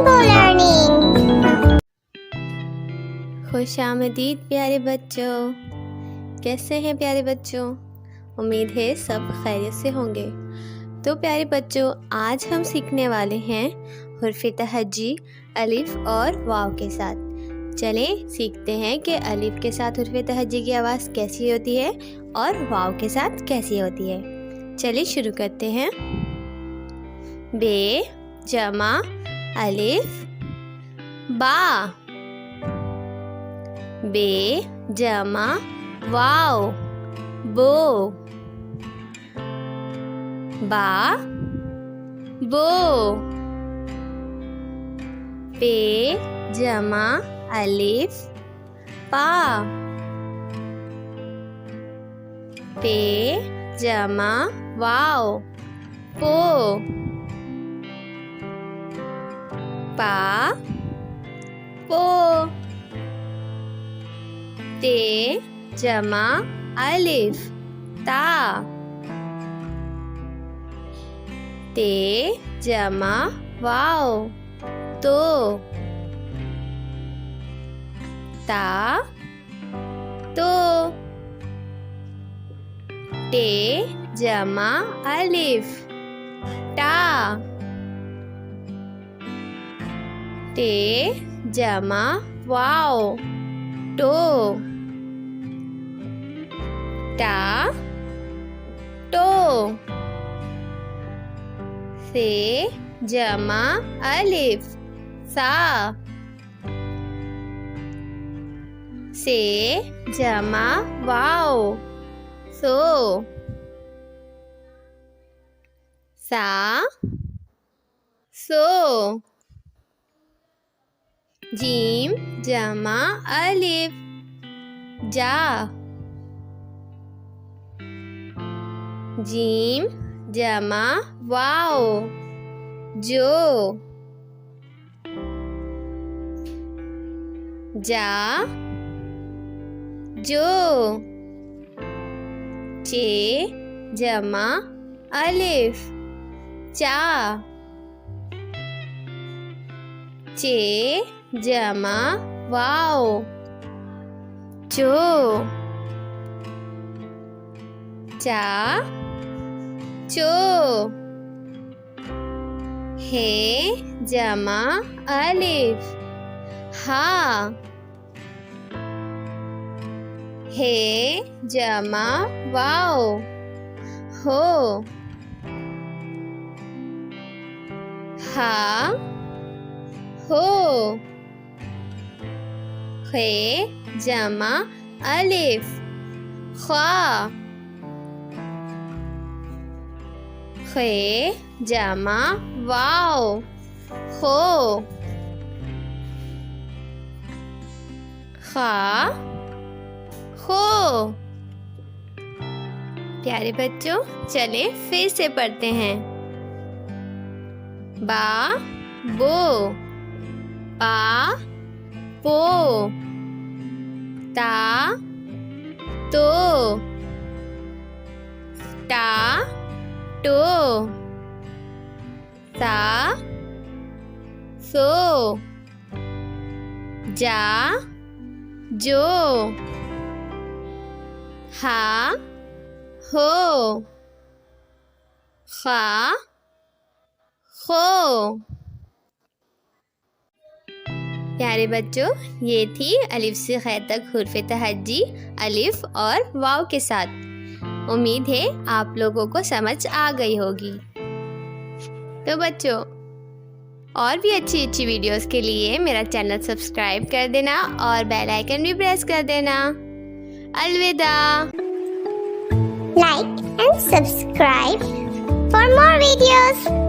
Rainbow Learning। खुश आमदीद प्यारे बच्चों, कैसे हैं प्यारे बच्चों? उम्मीद है सब खैरियत से होंगे। तो प्यारे बच्चों, आज हम सीखने वाले हैं हुर्फ़ तहज्जी अलिफ और वाव के साथ। चलें सीखते हैं कि अलिफ के साथ हुर्फ़ तहज्जी की आवाज़ कैसी होती है और वाव के साथ कैसी होती है। चलिए शुरू करते हैं। बे जमा अलिफ बा, बे जमा वाव बो, बा बो, पे जमा अलिफ पा, पे जमा वाव पो, पा पो, ते जमा अलिफ ता, ते जमा वाव तो, ता तो, टे जमा अलिफ टा, टे जमा वाव टो, टा टो, से जमा अलिफ सा, से जमा वाव सो, सा सो, जीम जमा अलिफ जा, जीम जमा वाव जो, जा जो, चे जमा अलिफ चा, चे जमा वाव जो, चा चो, हे जमा अलिफ हा, हे जमा वाव हो, हा हो, खे जमा अलिफ ख्वा, खे जमा वाव खो, खा खो। प्यारे बच्चों, चलें फिर से पढ़ते हैं। बा बो, पा पो, ता तो, टा टो, सा सो, जा जो, हा हो, खा खो। प्यारे बच्चों, ये थी अलिफ से ख़ै तक हुर्फ़ तहज्जी अलिफ और वाव के साथ। उम्मीद है आप लोगों को समझ आ गई होगी। तो बच्चों, और भी अच्छी अच्छी वीडियोस के लिए मेरा चैनल सब्सक्राइब कर देना और बेल आइकन भी प्रेस कर देना। अलविदा। Like and subscribe for more videos.